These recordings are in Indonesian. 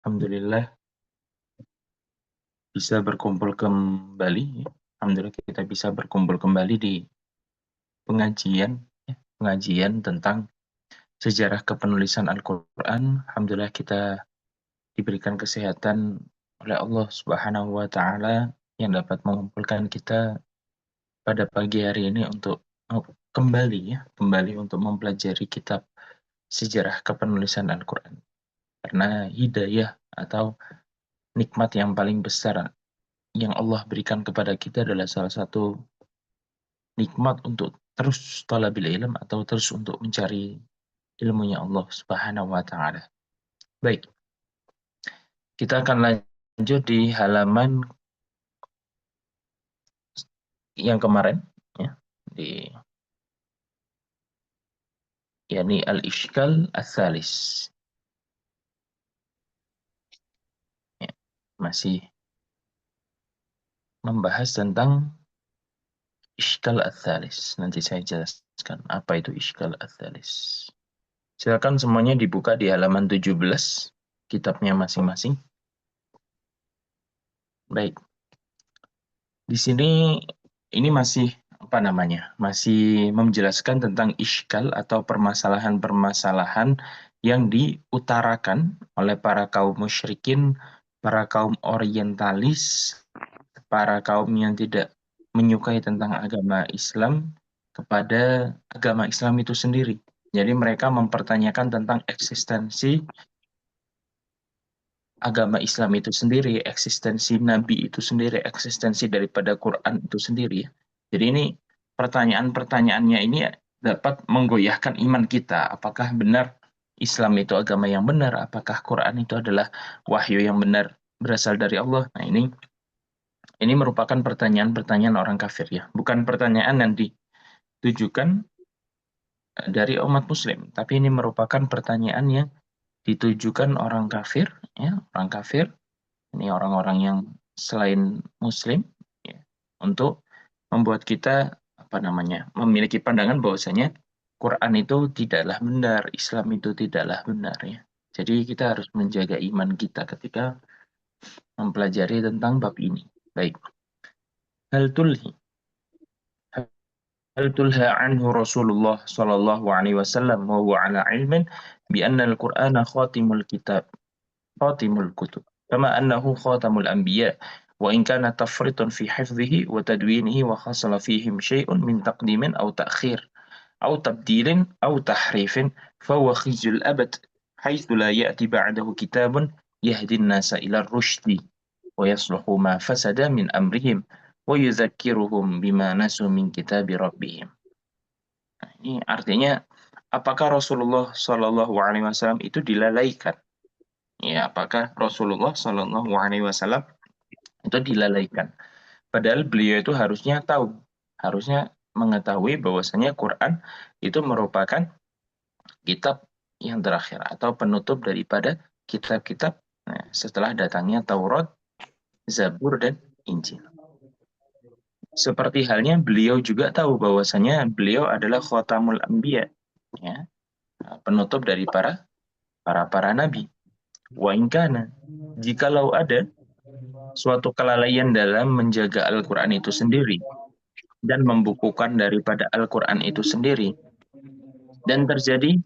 Alhamdulillah bisa berkumpul kembali. Alhamdulillah kita bisa berkumpul kembali di pengajian, pengajian tentang sejarah kepenulisan Al-Quran. Alhamdulillah kita diberikan kesehatan oleh Allah Subhanahu wa Ta'ala yang dapat mengumpulkan kita pada pagi hari ini untuk kembali untuk mempelajari kitab sejarah kepenulisan Al-Quran. Karena hidayah atau nikmat yang paling besar yang Allah berikan kepada kita adalah salah satu nikmat untuk terus talabil ilm atau terus untuk mencari ilmunya Allah Subhanahu wa taala. Baik, kita akan lanjut di halaman yang kemarin ya, di yakni al-Ishkal ats-tsalis. Ya, masih membahas tentang Ishkal ats-tsalis. Nanti saya jelaskan apa itu Ishkal ats-tsalis. Silakan semuanya dibuka di halaman 17 kitabnya masing-masing. Baik. Di sini ini masih apa namanya? Masih menjelaskan tentang iskal atau permasalahan-permasalahan yang diutarakan oleh para kaum musyrikin, para kaum orientalis, para kaum yang tidak menyukai tentang agama Islam kepada agama Islam itu sendiri. Jadi mereka mempertanyakan tentang eksistensi agama Islam itu sendiri, eksistensi Nabi itu sendiri, eksistensi daripada Quran itu sendiri. Jadi ini pertanyaan-pertanyaannya ini dapat menggoyahkan iman kita. Apakah benar Islam itu agama yang benar? Apakah Quran itu adalah wahyu yang benar berasal dari Allah? Nah, ini merupakan pertanyaan-pertanyaan orang kafir ya, bukan pertanyaan yang ditujukan dari umat Muslim, tapi ini merupakan pertanyaan yang ditujukan orang kafir, ya, orang kafir. Ini orang-orang yang selain Muslim, ya, untuk membuat kita apa namanya memiliki pandangan bahwasanya Quran itu tidaklah benar, Islam itu tidaklah benar ya. Jadi kita harus menjaga iman kita ketika mempelajari tentang bab ini. Baik. Hal tulhi هل تلهى عنه رسول الله صلى الله عليه وسلم وهو على علم بأن القرآن خاتم الكتاب خاتم الكتب كما أنه خاتم الأنبياء وإن كان تفرط في حفظه وتدوينه وحصل فيهم شيء من تقديم أو تأخير أو تبديل أو تحريف فهو خزي الأبد حيث لا يأتي بعده كتاب يهدي الناس إلى الرشد ويصلح ما فسد من أمرهم ويذكرهم بما نسوا من كتاب ربهم. Ini artinya apakah Rasulullah Shallallahu Alaihi Wasallam itu dilalaikan? Ya, apakah Rasulullah Shallallahu Alaihi Wasallam itu dilalaikan? Padahal beliau itu harusnya tahu, harusnya mengetahui bahwasanya Quran itu merupakan kitab yang terakhir atau penutup daripada kitab-kitab setelah datangnya Taurat, Zabur, dan Injil. Seperti halnya beliau juga tahu bahwasanya beliau adalah Khatamul Anbiya, ya, penutup dari para nabi. Wa in kana, jikalau ada suatu kelalaian dalam menjaga Al-Quran itu sendiri dan membukukan daripada Al-Quran itu sendiri, dan terjadi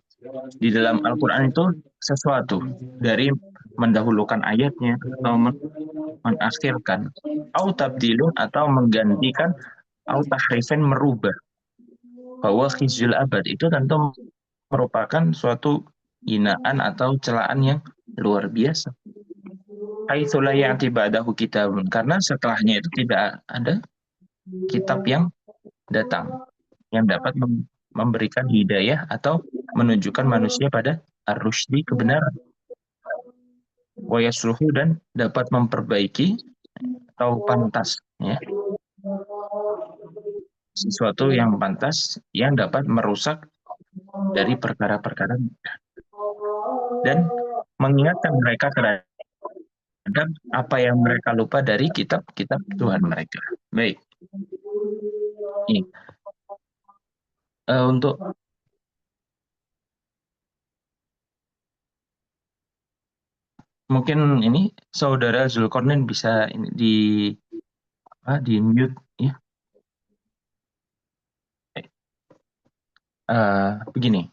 di dalam Al-Quran itu sesuatu dari mendahulukan ayatnya atau menakhirkan, au tabdilun atau menggantikan, au tahrifin merubah, bahwa khizyul abad itu tentu merupakan suatu hinaan atau celaan yang luar biasa. Haitsu la ya'ti ba'dahu kitabun, karena setelahnya itu tidak ada kitab yang datang yang dapat memberikan hidayah atau menunjukkan manusia pada ar-rusydi, kebenaran, wa yasluhu, dan dapat memperbaiki atau pantas ya, sesuatu yang pantas yang dapat merusak dari perkara-perkara dan mengingatkan mereka terhadap apa yang mereka lupa dari kitab-kitab Tuhan mereka. Baik. Ini untuk Mungkin ini saudara Zulkarnain bisa ini di mute ya. Begini,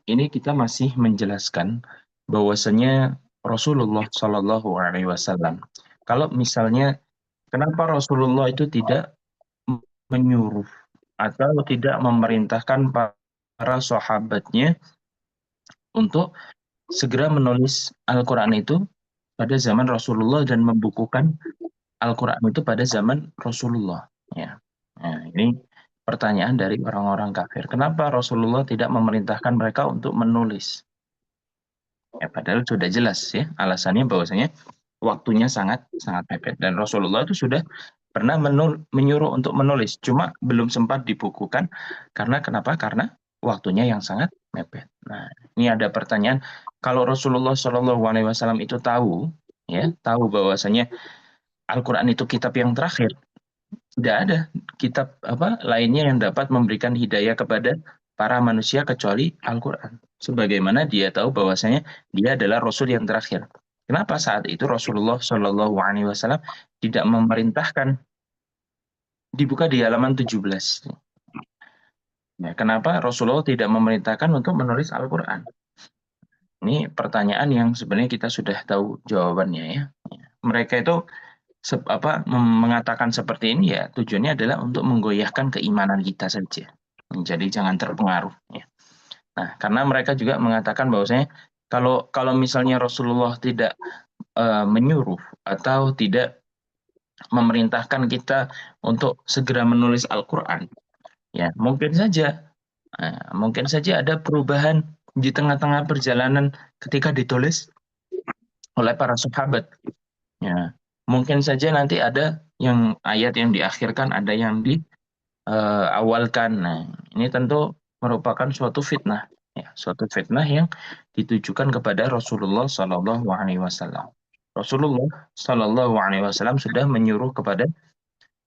ini kita masih menjelaskan bahwasanya Rasulullah Shallallahu Alaihi Wasallam. Kalau misalnya kenapa Rasulullah itu tidak menyuruh atau tidak memerintahkan para sahabatnya untuk segera menulis Al-Quran itu pada zaman Rasulullah dan membukukan Al-Quran itu pada zaman Rasulullah. Ya. Nah, ini pertanyaan dari orang-orang kafir. Kenapa Rasulullah tidak memerintahkan mereka untuk menulis? Ya, padahal sudah jelas ya alasannya bahwasanya waktunya sangat sangat mepet dan Rasulullah itu sudah pernah menyuruh untuk menulis, cuma belum sempat dibukukan karena kenapa? Karena waktunya yang sangat mepet. Nah, ini ada pertanyaan, kalau Rasulullah Shallallahu Alaihi Wasallam itu tahu ya tahu bahwasanya Al-Quran itu kitab yang terakhir, tidak ada kitab apa lainnya yang dapat memberikan hidayah kepada para manusia kecuali Al-Quran. Sebagaimana dia tahu bahwasanya dia adalah Rasul yang terakhir. Kenapa saat itu Rasulullah Shallallahu Alaihi Wasallam tidak memerintahkan dibuka di halaman 17? Ya, kenapa Rasulullah tidak memerintahkan untuk menulis Al-Quran? Ini pertanyaan yang sebenarnya kita sudah tahu jawabannya ya. Mereka itu mengatakan seperti ini ya tujuannya adalah untuk menggoyahkan keimanan kita saja. Jadi jangan terpengaruh ya. Nah, karena mereka juga mengatakan bahwasanya kalau kalau misalnya Rasulullah tidak menyuruh atau tidak memerintahkan kita untuk segera menulis Al-Qur'an, ya mungkin saja ada perubahan di tengah-tengah perjalanan ketika ditulis oleh para sahabat. Ya, mungkin saja nanti ada yang ayat yang diakhirkan, ada yang diawalkan. Nah, ini tentu merupakan suatu fitnah, ya, suatu fitnah yang ditujukan kepada Rasulullah Shallallahu Alaihi Wasallam. Rasulullah Shallallahu Alaihi Wasallam sudah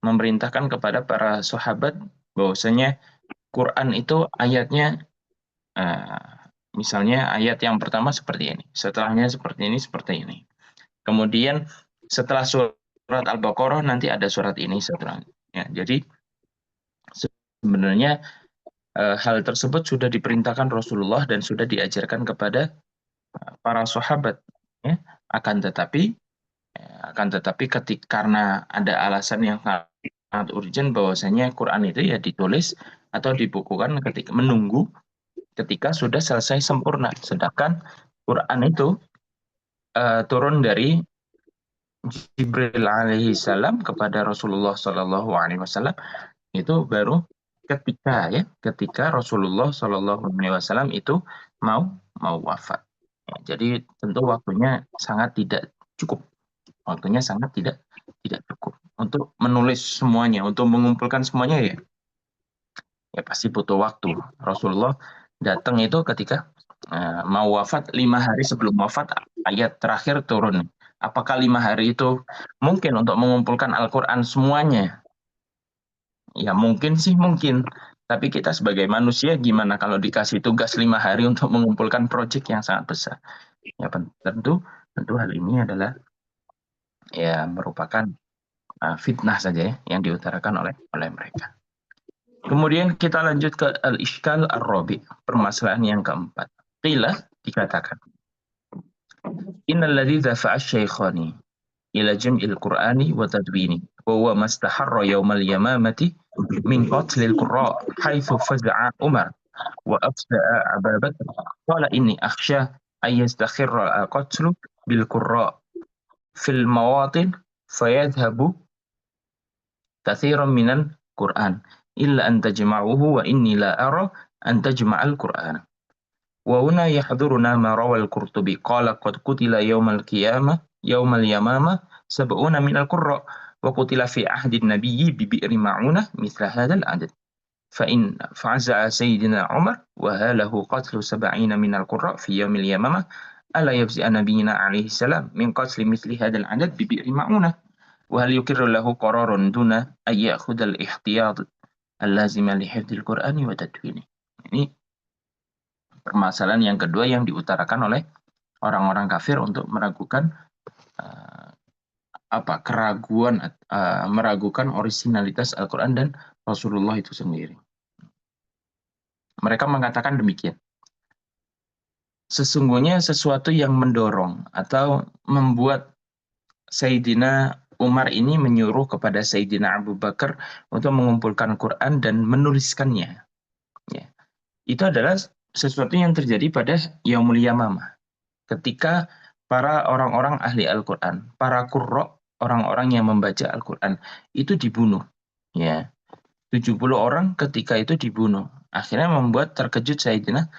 memerintahkan kepada para sahabat bahwasanya Quran itu ayatnya, eh, misalnya ayat yang pertama seperti ini, setelahnya seperti ini, seperti ini. Kemudian setelah surat Al-Baqarah nanti ada surat ini setelahnya. Ya, jadi sebenarnya hal tersebut sudah diperintahkan Rasulullah dan sudah diajarkan kepada para sahabat. Ya. Akan tetapi, karena ada alasan yang sangat urgent bahwasanya Quran itu ya ditulis atau dibukukan ketika menunggu ketika sudah selesai sempurna. Sedangkan Quran itu turun dari Jibril alaihi salam kepada Rasulullah Shallallahu alaihi wasallam itu baru ketika Rasulullah Shallallahu alaihi wasallam itu mau mau wafat. Ya, jadi tentu waktunya sangat tidak cukup. Waktunya sangat tidak cukup untuk menulis semuanya, untuk mengumpulkan semuanya ya. Ya pasti butuh waktu. Rasulullah datang itu ketika mau wafat, 5 hari sebelum wafat ayat terakhir turun. Apakah 5 hari itu mungkin untuk mengumpulkan Al-Quran semuanya? Ya mungkin sih mungkin. Tapi kita sebagai manusia gimana kalau dikasih tugas 5 hari untuk mengumpulkan proyek yang sangat besar? Ya tentu tentu hal ini adalah ya merupakan fitnah saja ya, yang diutarakan oleh mereka. Kemudian kita lanjut ke al-ishkal ar-rabi, permasalahan yang keempat. Qila, dikatakan, innal ladzi dafa'a asy-syaikhani ila jam'il qur'ani wa tadwini wa huwa mastaharra yawmal yamamati min qatlil qurra haitsu faza'a Umar wa afsa'a Abu Bakr qala inni akhsha ay yastakhirra al-qatlu bil qurra fil mawatin fayadhhabu katsiran minal Qur'an illa an tajma'uhu wa inni la ara an tajma'al Qur'an. Wa huna yahduruna ma rawa al-Qurtubi qala qad qutila yawmal qiyamah yawmal yamamah sab'una minal qurra wa qutila fi ahdi an-nabiyyi bi bi'ri ma'unah mithla hadzal adad. فإن فعزع سيدنا عمر وهاله قتل 70 من القراء في يوم اليمامة ألا يفزع نبينا عليه السلام من قتل مثل هذا العدد ببئر معونة وهل يكر له قرار دون أن يأخذ الاحتياط اللازم لحفظ القرآن وتدوينه. Ini permasalahan yang kedua yang diutarakan oleh orang-orang kafir untuk meragukan uh, meragukan originalitas Al-Quran dan Rasulullah itu sendiri. Mereka mengatakan demikian. Sesungguhnya sesuatu yang mendorong atau membuat Sayyidina Umar ini menyuruh kepada Sayyidina Abu Bakar untuk mengumpulkan Quran dan menuliskannya. Ya. Itu adalah sesuatu yang terjadi pada Yaumul Yamamah. Ketika para orang-orang ahli Al-Quran, para qurra, orang-orang yang membaca Al-Quran, itu dibunuh. Ya. 70 orang ketika itu dibunuh. Akhirnya membuat terkejut Sayyidina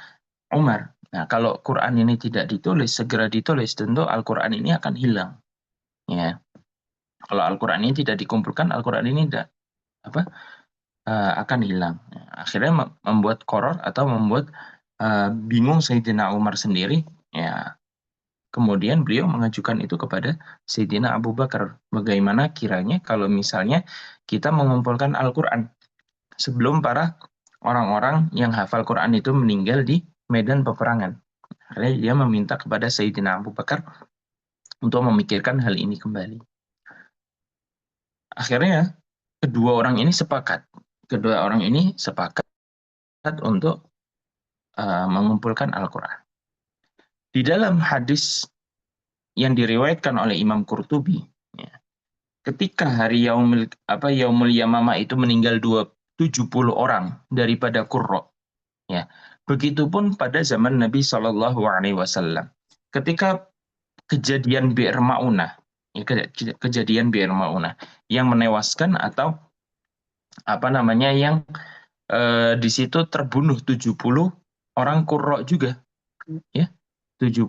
Umar. Nah, kalau Quran ini tidak ditulis, segera ditulis, tentu Al-Quran ini akan hilang. Ya. Kalau Al-Quran ini tidak dikumpulkan, Al-Quran ini akan hilang. Akhirnya membuat koror atau membuat bingung Sayyidina Umar sendiri. Ya, kemudian beliau mengajukan itu kepada Sayyidina Abu Bakar. Bagaimana kiranya kalau misalnya kita mengumpulkan Al-Quran sebelum para orang-orang yang hafal Quran itu meninggal di medan peperangan. Akhirnya dia meminta kepada Sayyidina Abu Bakar untuk memikirkan hal ini kembali. Akhirnya kedua orang ini sepakat. Kedua orang ini sepakat untuk mengumpulkan Al-Quran. Di dalam hadis yang diriwayatkan oleh Imam Qurtubi, ya, ketika hari Yaumul Yamamah itu meninggal 70 orang daripada Qurra. Ya. Begitupun pada zaman Nabi Shallallahu Alaihi Wasallam. Ketika kejadian Bi'r Ma'unah, ya, kejadian Bi'r Ma'unah yang menewaskan atau yang di situ terbunuh 70 orang Qurra juga, ya. 70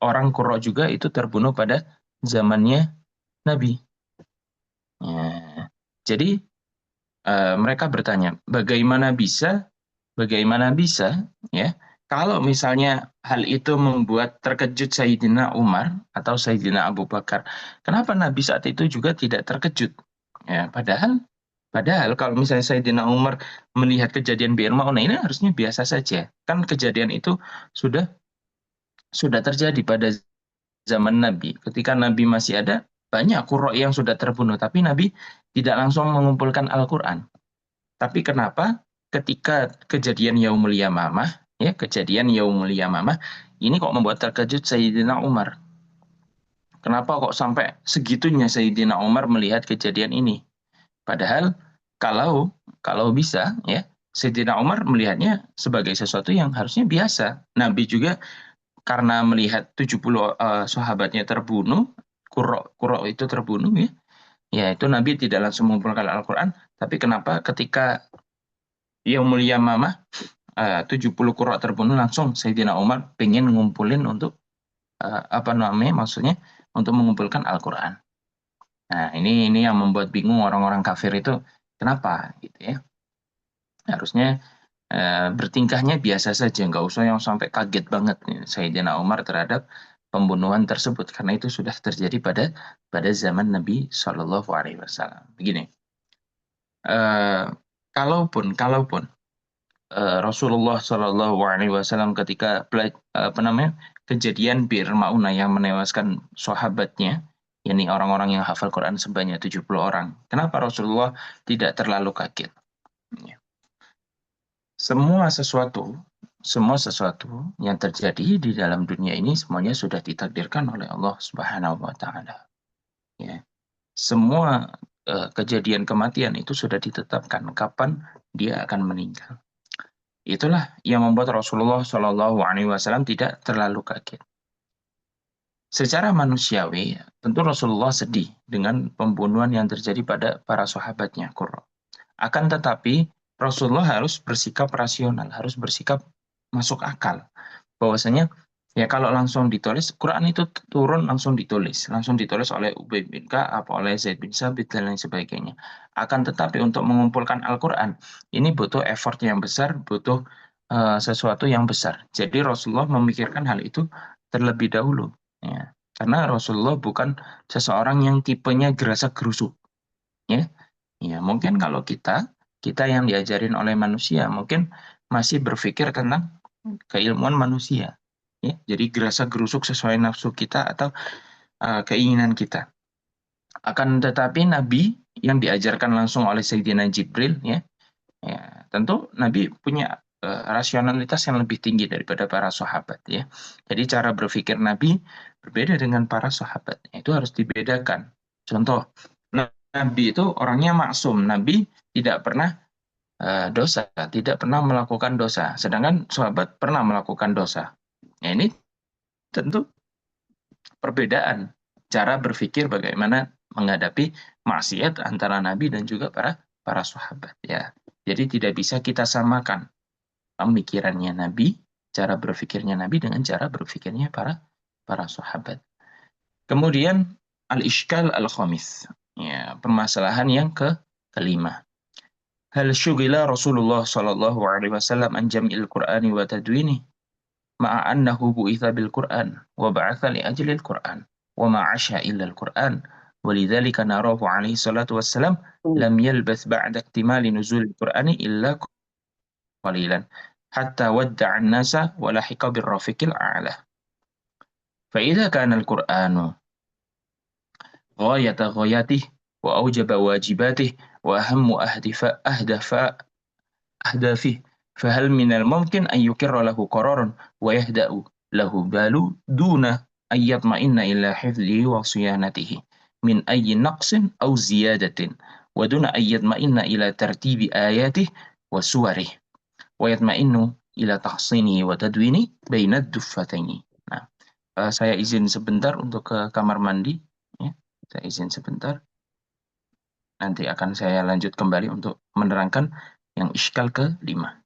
orang Qurra juga itu terbunuh pada zamannya Nabi. Ya. Jadi mereka bertanya, bagaimana bisa ya kalau misalnya hal itu membuat terkejut Sayyidina Umar atau Sayyidina Abu Bakar, kenapa Nabi saat itu juga tidak terkejut? Ya, padahal kalau misalnya Sayyidina Umar melihat kejadian Bi'r Ma'unah ini harusnya biasa saja. Kan kejadian itu sudah terjadi pada zaman Nabi. Ketika Nabi masih ada, banyak qurra yang sudah terbunuh, tapi Nabi tidak langsung mengumpulkan Al-Quran. Tapi kenapa ketika kejadian Yaumul Yamamah, ini kok membuat terkejut Sayyidina Umar? Kenapa kok sampai segitunya Sayyidina Umar melihat kejadian ini? Padahal kalau bisa, ya, Sayyidina Umar melihatnya sebagai sesuatu yang harusnya biasa. Nabi juga karena melihat 70 sahabatnya terbunuh, Qurra itu terbunuh, ya itu Nabi tidak langsung mengumpulkan Al-Quran, tapi kenapa ketika Yaumul Yamamah 70 Qurra terbunuh langsung Sayyidina Umar pengen ngumpulin untuk maksudnya untuk mengumpulkan Al-Quran. Nah, ini yang membuat bingung orang-orang kafir itu, kenapa gitu ya. Harusnya bertingkahnya biasa saja, nggak usah yang sampai kaget banget Sayyidina Umar terhadap pembunuhan tersebut, karena itu sudah terjadi pada zaman Nabi Shallallahu Alaihi Wasallam. Begini, kalaupun Rasulullah Shallallahu Alaihi Wasallam ketika kejadian Bir Maunah yang menewaskan sahabatnya, yakni orang-orang yang hafal Quran sebanyak 70 orang, kenapa Rasulullah tidak terlalu kaget? Semua sesuatu yang terjadi di dalam dunia ini semuanya sudah ditakdirkan oleh Allah Subhanahu wa taala. Ya. Semua kejadian kematian itu sudah ditetapkan kapan dia akan meninggal. Itulah yang membuat Rasulullah Shallallahu Alaihi Wasallam tidak terlalu kaget. Secara manusiawi, tentu Rasulullah sedih dengan pembunuhan yang terjadi pada para sahabatnya, Qurra. Akan tetapi Rasulullah harus bersikap rasional, harus bersikap masuk akal. Bahwasanya ya kalau langsung ditulis, Quran itu turun langsung ditulis oleh Ubay bin Ka'ab, oleh Zaid bin Sabit dan lain sebagainya. Akan tetapi untuk mengumpulkan Al-Quran, ini butuh effort yang besar, butuh sesuatu yang besar. Jadi Rasulullah memikirkan hal itu terlebih dahulu. Ya. Karena Rasulullah bukan seseorang yang tipenya gerasa gerusuk. Ya. Ya, mungkin kalau kita yang diajarin oleh manusia mungkin masih berpikir tentang keilmuan manusia. ya. Jadi gerasa gerusuk sesuai nafsu kita atau keinginan kita. Akan tetapi Nabi yang diajarkan langsung oleh Sayyidina Jibril, ya, ya, tentu Nabi punya rasionalitas yang lebih tinggi daripada para sahabat, ya. Jadi cara berpikir Nabi berbeda dengan para sahabat. Itu harus dibedakan. Contoh, Nabi itu orangnya maksum. Nabi tidak pernah dosa, tidak pernah melakukan dosa. Sedangkan sahabat pernah melakukan dosa. Nah, ini tentu perbedaan cara berpikir bagaimana menghadapi maksiat antara Nabi dan juga para para sahabat, ya. Jadi tidak bisa kita samakan pemikirannya Nabi, cara berpikirnya Nabi dengan cara berpikirnya para para sahabat. Kemudian al-iskal al-khamis, ya, permasalahan yang kelima. Hal syugila Rasulullah sallallahu alaihi wasallam an jam'il Qur'ani wa tadwini ma'a annahu bu'itha bil Qur'an wa ba'atha li ajlil Qur'an wa ma 'asha illa al Qur'an ولذلك نراه عليه الصلاة والسلام لم يلبث بعد اكتمال نزول القرآن إلا قليلا حتى ودع الناس ولحق بالرفيق الأعلى فإذا كان القرآن غاية غاياته وأوجب واجباته وأهم أهدافه فهل من الممكن أن يقر له قرار ويهدأ له بال دون أن يطمئن إلى حفظه وصيانته من أي نقص أو زيادة ودون أن يطمئن إلى ترتيب آياته وسوره ويطمئن إلى تحصينه وتدوينه بين الدفتين. Nah, saya izin sebentar untuk ke kamar mandi, ya. Saya izin sebentar. Nanti akan saya lanjut kembali untuk menerangkan yang iskal ke-5.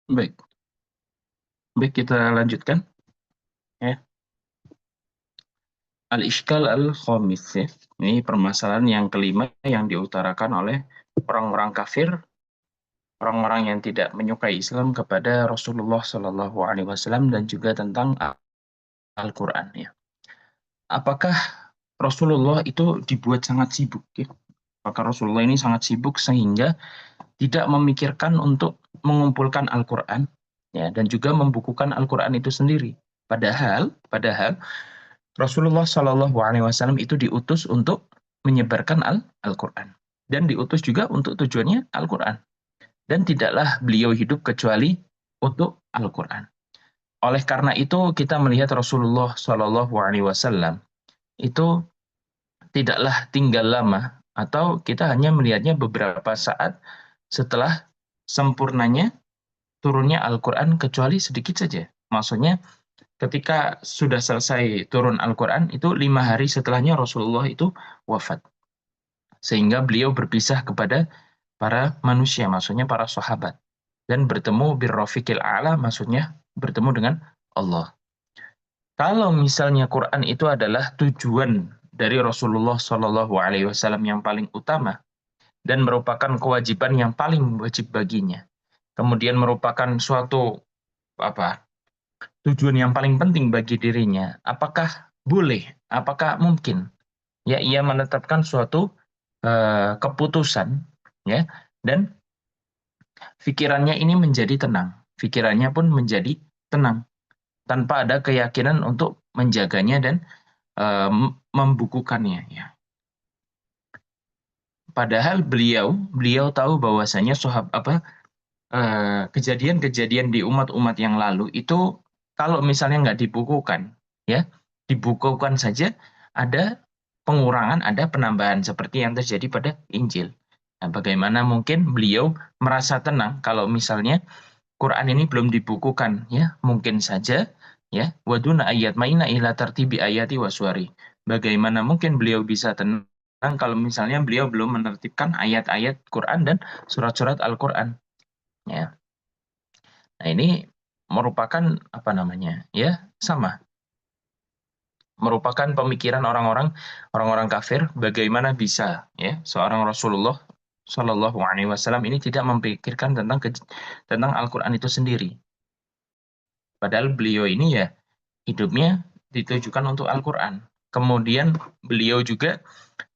Baik, baik kita lanjutkan ya. Al-Ishkal al-Khamis ya. Ini permasalahan yang kelima yang diutarakan oleh orang-orang kafir, orang-orang yang tidak menyukai Islam kepada Rasulullah Shallallahu Alaihi Wasallam dan juga tentang Al-Quran ya. Apakah Rasulullah itu dibuat sangat sibuk ya? Apakah Rasulullah ini sangat sibuk sehingga tidak memikirkan untuk mengumpulkan Al-Quran ya dan juga membukukan Al-Quran itu sendiri. Padahal Rasulullah Shallallahu Alaihi Wasallam itu diutus untuk menyebarkan Al-Quran dan diutus juga untuk tujuannya Al-Quran dan tidaklah beliau hidup kecuali untuk Al-Quran. Oleh karena itu kita melihat Rasulullah Shallallahu Alaihi Wasallam itu tidaklah tinggal lama atau kita hanya melihatnya beberapa saat setelah sempurnanya turunnya Al-Quran kecuali sedikit saja. Maksudnya ketika sudah selesai turun Al-Quran itu 5 hari setelahnya Rasulullah itu wafat. Sehingga beliau berpisah kepada para manusia, maksudnya para sahabat. Dan bertemu birrafiqil a'la, maksudnya bertemu dengan Allah. Kalau misalnya Quran itu adalah tujuan dari Rasulullah Shallallahu Alaihi Wasallam yang paling utama dan merupakan kewajiban yang paling wajib baginya, kemudian merupakan suatu apa tujuan yang paling penting bagi dirinya, apakah boleh, apakah mungkin ya ia menetapkan suatu keputusan ya dan pikirannya ini menjadi tenang, pikirannya pun menjadi tenang tanpa ada keyakinan untuk menjaganya dan membukukannya ya. Padahal beliau tahu bahwasanya kejadian-kejadian di umat-umat yang lalu itu kalau misalnya nggak dibukukan ya, dibukukan saja ada pengurangan, ada penambahan seperti yang terjadi pada Injil. Nah, bagaimana mungkin beliau merasa tenang kalau misalnya Quran ini belum dibukukan ya, mungkin saja ya waduna ayat maina ila tartibi ayati waswari. Bagaimana mungkin beliau bisa tenang kalau misalnya beliau belum menertibkan ayat-ayat Quran dan surat-surat Al-Quran ya. Nah, ini merupakan apa namanya? Ya, sama. Merupakan pemikiran orang-orang kafir bagaimana bisa ya seorang Rasulullah Shallallahu Alaihi Wasallam ini tidak memikirkan tentang Al-Quran itu sendiri. Padahal beliau ini ya hidupnya ditujukan untuk Al-Quran. Kemudian beliau juga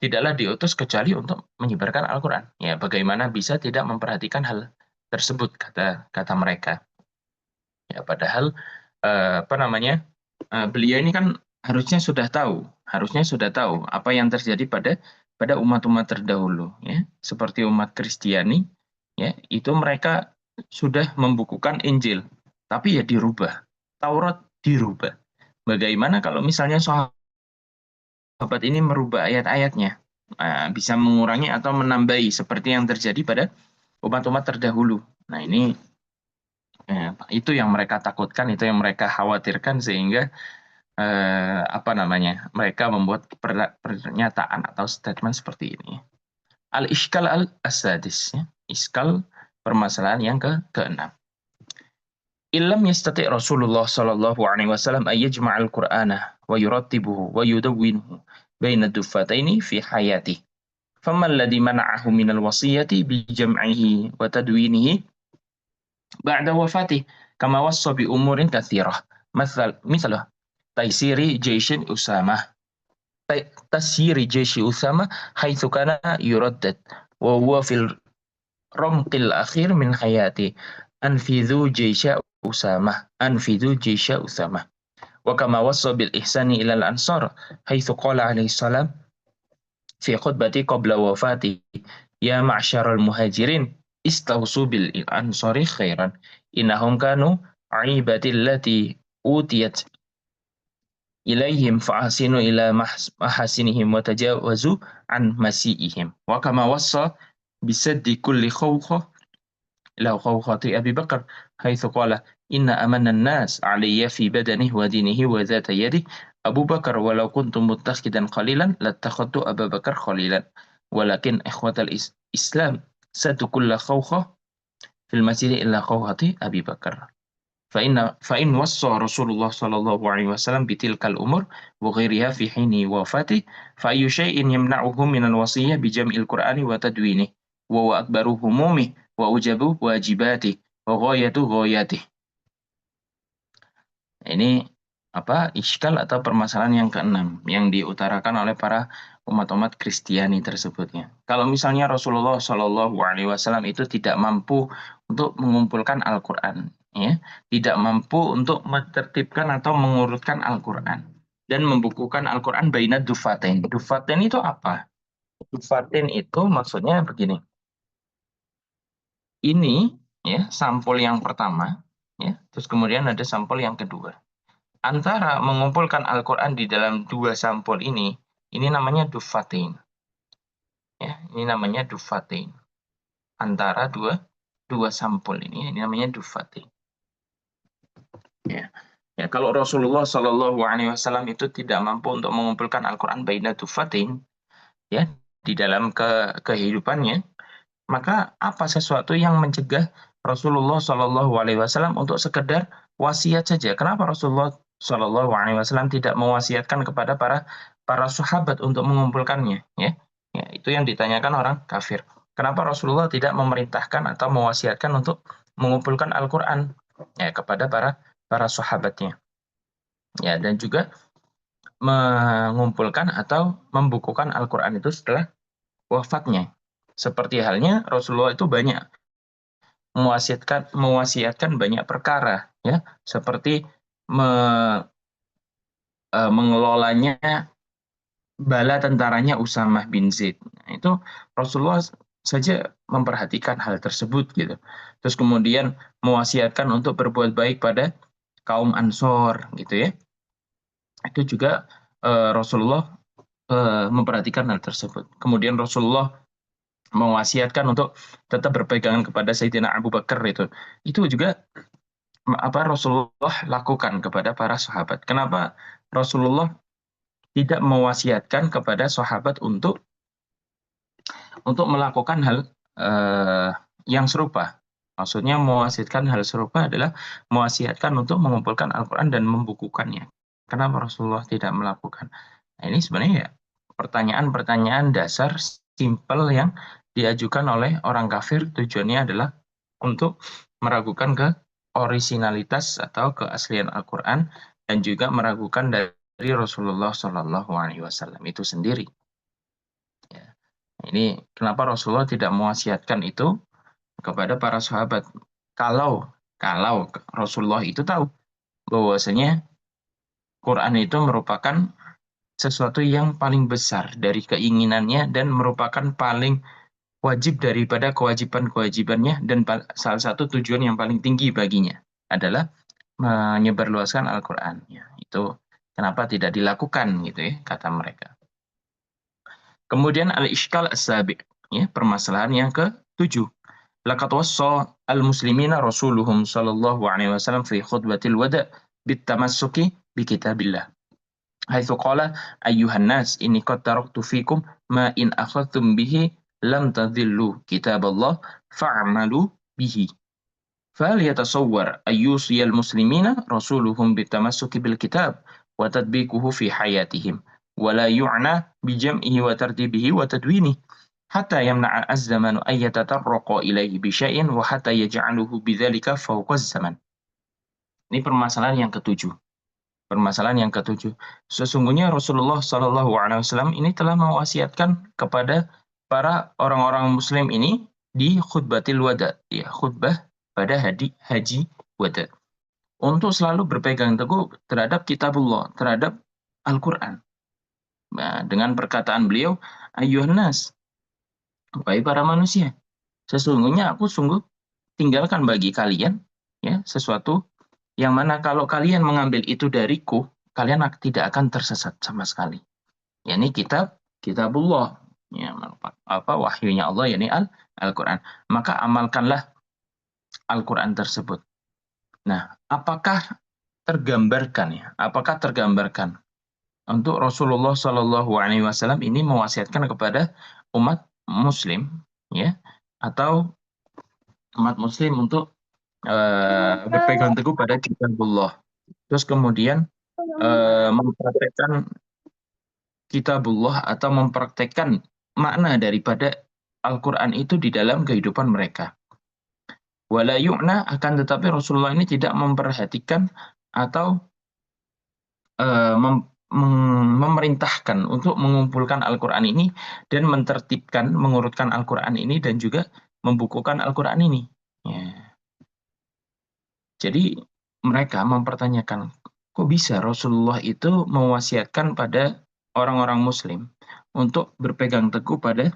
tidaklah diutus kecuali untuk menyebarkan Al-Quran. Ya, bagaimana bisa tidak memperhatikan hal tersebut kata kata mereka. Ya, padahal apa namanya? Beliau ini kan harusnya sudah tahu apa yang terjadi pada umat-umat terdahulu ya, seperti umat Kristiani ya, itu mereka sudah membukukan Injil, tapi ya dirubah. Taurat dirubah. Bagaimana kalau misalnya sahabat ini merubah ayat-ayatnya? Bisa mengurangi atau menambahi seperti yang terjadi pada umat-umat terdahulu. Nah, ini itu yang mereka takutkan, itu yang mereka khawatirkan sehingga apa namanya? Mereka membuat pernyataan atau statement seperti ini. Al-Ishkal al-Asadis, ya. Iskal permasalahan yang keenam. Illam yastati' Rasulullah sallallahu alaihi wasallam ay yajma'al Qur'ana wa yurattibuhu wa yudawwinuhu baina duffataini fi hayati. Fama alladhi mana'ahu minal wasiyati bi jam'ihi wa tadwinihi ba'da wafati kama wassa bi umurin katsirah. Mithalah taysiri jaishin Usamah. Tasyiri jaishi Usama haitsu kana yuraddad wa huwa fil ramqil akhir min hayati anfidhu jaisha Usama wa kama wassa bil ihsani ila al ansar haitsu qala alaihi salam fi khutbati qabla wafati ya ma'syaral muhajirin istausu bil ansari khairan innahum kanu aibatil lati utiyat ilaihim fa'asinu ila mahasinihim wa tajawazu an masiihim wa kama wassa bisaddi kulli khawkhah ila khawkhati Abi Bakar haitsu qala inna amanna an-nas alayya fi badanihi wa dinihi wa dhata yadihi Abu Bakar walau kuntum muttakhidan qalilan lattakhadtu Abu Bakar khalilan walakin ikhwatal Islam satu kulla khawkhah fil masjid illa qawhati Abi Bakar. فإن وصى رسول الله صلى الله عليه وسلم بتلك الأمور وغيرها في حين وفاته فأي شيء يمنعه من الوصية بجمع القرآن وتدوينه وهو أكبر همومه وأوجب واجباته وغاية غاياته. Ini iskal atau permasalahan yang keenam yang diutarakan oleh para umat-umat Kristiani tersebutnya. Kalau misalnya Rasulullah Shallallahu Alaihi Wasallam itu tidak mampu untuk mengumpulkan Al-Quran, ya, tidak mampu untuk menertibkan atau mengurutkan Al-Quran dan membukukan Al-Quran baina dufatain. Dufatain itu apa? Dufatain itu maksudnya begini. Ini ya sampul yang pertama, ya, terus kemudian ada sampul yang kedua. Antara mengumpulkan Al-Quran di dalam dua sampul ini namanya dufatain. Ya, ini namanya dufatain. Antara dua sampul ini namanya dufatain. Ya. Ya, kalau Rasulullah Shallallahu Alaihi Wasallam itu tidak mampu untuk mengumpulkan Al-Quran baina dufatain, ya, di dalam kehidupannya, maka apa sesuatu yang mencegah Rasulullah Shallallahu Alaihi Wasallam untuk sekedar wasiat saja? Kenapa Rasulullah Shallallahu Alaihi Wasallam tidak mewasiatkan kepada para sahabat untuk mengumpulkannya? Ya, ya, itu yang ditanyakan orang kafir. Kenapa Rasulullah tidak memerintahkan atau mewasiatkan untuk mengumpulkan Al-Quran, ya, kepada para sahabatnya? Ya, dan juga mengumpulkan atau membukukan Al-Quran itu setelah wafatnya. Seperti halnya Rasulullah itu banyak mewasiatkan banyak perkara, ya, seperti mengelolanya bala tentaranya Usamah bin Zaid. Nah, itu Rasulullah saja memperhatikan hal tersebut gitu. Terus kemudian mewasiatkan untuk berbuat baik pada kaum Ansor gitu ya. Itu juga Rasulullah memperhatikan hal tersebut. Kemudian Rasulullah mewasiatkan untuk tetap berpegangan kepada Sayyidina Abu Bakar itu juga Rasulullah lakukan kepada para sahabat. Kenapa Rasulullah tidak mewasiatkan kepada sahabat untuk melakukan hal yang serupa? Maksudnya mewasiatkan hal serupa adalah mewasiatkan untuk mengumpulkan Al-Quran dan membukukannya. Kenapa Rasulullah tidak melakukan? Nah, ini sebenarnya ya pertanyaan-pertanyaan dasar simpel yang diajukan oleh orang kafir, tujuannya adalah untuk meragukan originalitas atau keaslian Al-Quran dan juga meragukan dari Rasulullah Shallallahu Alaihi Wasallam itu sendiri. Ya. Ini kenapa Rasulullah tidak mewasiatkan itu kepada para sahabat. Kalau Rasulullah itu tahu bahwasanya Quran itu merupakan sesuatu yang paling besar dari keinginannya dan merupakan paling wajib daripada kewajiban-kewajibannya, dan salah satu tujuan yang paling tinggi baginya adalah menyebarluaskan Al-Quran. Ya, itu kenapa tidak dilakukan gitu ya, kata mereka. Kemudian al-ishkal as-sabi', ya, permasalahan yang ke-7. Laqad wassa al-muslimina rasuluhum sallallahu alaihi wasallam fi khutbatil wada' bitamassuki bi kitabillah. Haitsu qala ayyuhan nas inni qad taraktu fikum ma in akhadtum bihi lam tadhillu kitaballah fa'malu bihi. Fahal yatasawwar ayyusiyal muslimina rasuluhum bitamassuki bil kitab wa tadbiquhu fi hayatihim wa la yu'na bijam'ihi wa tartibihi wa tadwinihi hatta yamna'a az-zamanu ay yatatarraqa ilaihi bi syai'in wa hatta yaj'aluhu bidzalika fawqa az-zaman. Ini permasalahan yang ketujuh. Permasalahan yang ketujuh. Sesungguhnya Rasulullah Shallallahu Alaihi Wasallam ini telah mewasiatkan kepada para orang-orang Muslim ini di khutbatil wada, ya, khutbah pada haji wada, untuk selalu berpegang teguh terhadap kitabullah, terhadap Al-Quran. Nah, dengan perkataan beliau, ayyuhan nas, wahai para manusia, sesungguhnya aku sungguh tinggalkan bagi kalian, ya, sesuatu yang mana kalau kalian mengambil itu dariku, kalian tidak akan tersesat sama sekali. Yakni kitabullah, ya, wahyunya Allah, yakni Al-Quran. Maka amalkanlah Al-Quran tersebut. Nah, apakah tergambarkan untuk Rasulullah Shallallahu Alaihi Wasallam ini mewasiatkan kepada umat Muslim, ya, atau umat muslim untuk berpegang teguh pada kitabullah. Terus kemudian mempraktekkan kitabullah atau mempraktekkan makna daripada Al-Quran itu di dalam kehidupan mereka. Wala yu'na, akan tetapi Rasulullah ini tidak memperhatikan atau memerintahkan untuk mengumpulkan Al-Quran ini dan mentertibkan, mengurutkan Al-Quran ini dan juga membukukan Al-Quran ini. Ya. Jadi mereka mempertanyakan, kok bisa Rasulullah itu mewasiatkan pada orang-orang Muslim untuk berpegang teguh pada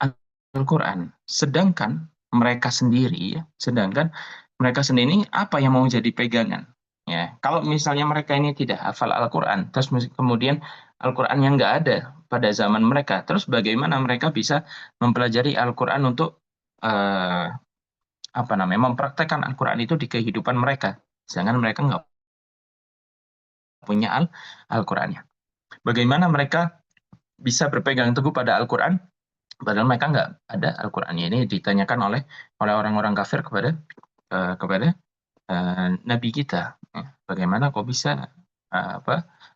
Al-Quran, sedangkan mereka sendiri apa yang mau jadi pegangan? Ya, kalau misalnya mereka ini tidak hafal Al-Quran, terus kemudian Al-Quran yang nggak ada pada zaman mereka, terus bagaimana mereka bisa mempelajari Al-Quran untuk eh, mempraktekkan Al-Quran itu di kehidupan mereka, sedangkan mereka nggak punya Al-Qurannya. Bagaimana mereka bisa berpegang teguh pada Al-Quran, padahal mereka nggak ada Al-Qurannya. Ini ditanyakan oleh orang-orang kafir kepada Nabi kita. Bagaimana kok bisa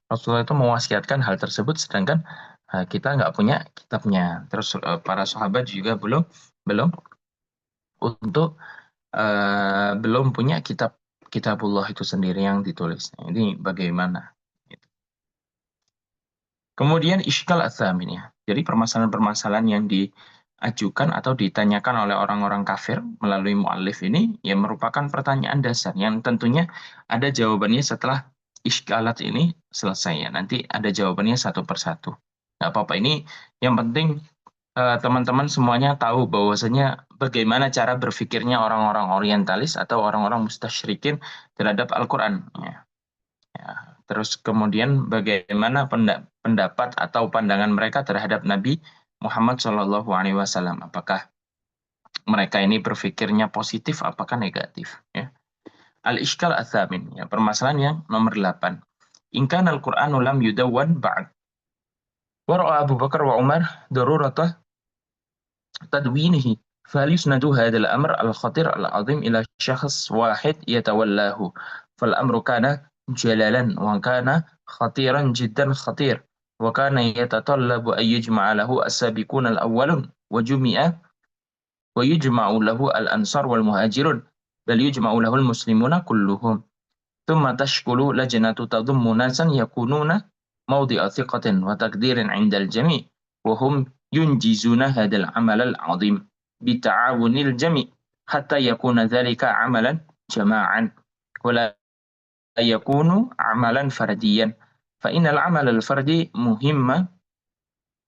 Rasulullah itu mewasiatkan hal tersebut, sedangkan kita nggak punya kitabnya. Terus para sahabat juga belum belum untuk belum punya kitabullah itu sendiri yang ditulis. Ini bagaimana? Kemudian iskal atsamin ya. Jadi permasalahan-permasalahan yang diajukan atau ditanyakan oleh orang-orang kafir melalui mu'allif ini ya merupakan pertanyaan dasar yang tentunya ada jawabannya setelah iskalat ini selesai ya. Nanti ada jawabannya satu persatu. Nggak apa-apa, ini yang penting teman-teman semuanya tahu bahwasanya bagaimana cara berpikirnya orang-orang orientalis atau orang-orang mustasyrikin terhadap Al-Quran. Ya. Ya, terus kemudian bagaimana pendapat atau pandangan mereka terhadap Nabi Muhammad SAW? Apakah mereka ini berpikirnya positif, apakah negatif? Ya. Al-Ishkal Atsamin, ya, permasalahan yang nomor 8. In kana al-Qur'anu lam yudawwan ba'd. Wara'a Abu Bakar wa Umar darurata تدوينه فهل يسند هذا الأمر الخطير العظيم إلى شخص واحد يتولاه فالأمر كان جلالا وكان خطيرا جدا خطير وكان يتطلب أن يجمع له السابقون الأولون ويجمع له الأنصار والمهاجرون بل يجمع له المسلمون كلهم ثم تشكل لجنة تضم ناسا يكونون موضع ثقة وتقدير عند الجميع وهم ينجزون هذا العمل العظيم بتعاون الجميع حتى يكون ذلك عملا جماعا ولا يكون عملا فرديا فإن العمل الفردي مهم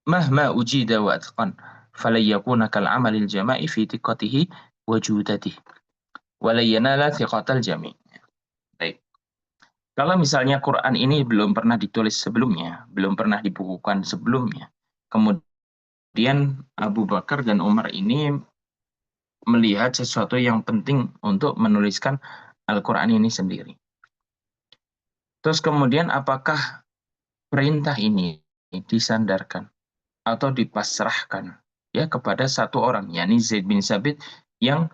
مهما أجيد وأتقن فلن يكون كالعمل الجماعي في دقته وجودته ولن ينال ثقة الجميع. Kalau misalnya Quran ini belum pernah ditulis sebelumnya, belum pernah dibukukan sebelumnya, kemudian Abu Bakar dan Umar ini melihat sesuatu yang penting untuk menuliskan Al-Quran ini sendiri. Terus kemudian apakah perintah ini disandarkan atau dipasrahkan ya kepada satu orang, yakni Zaid bin Sabit yang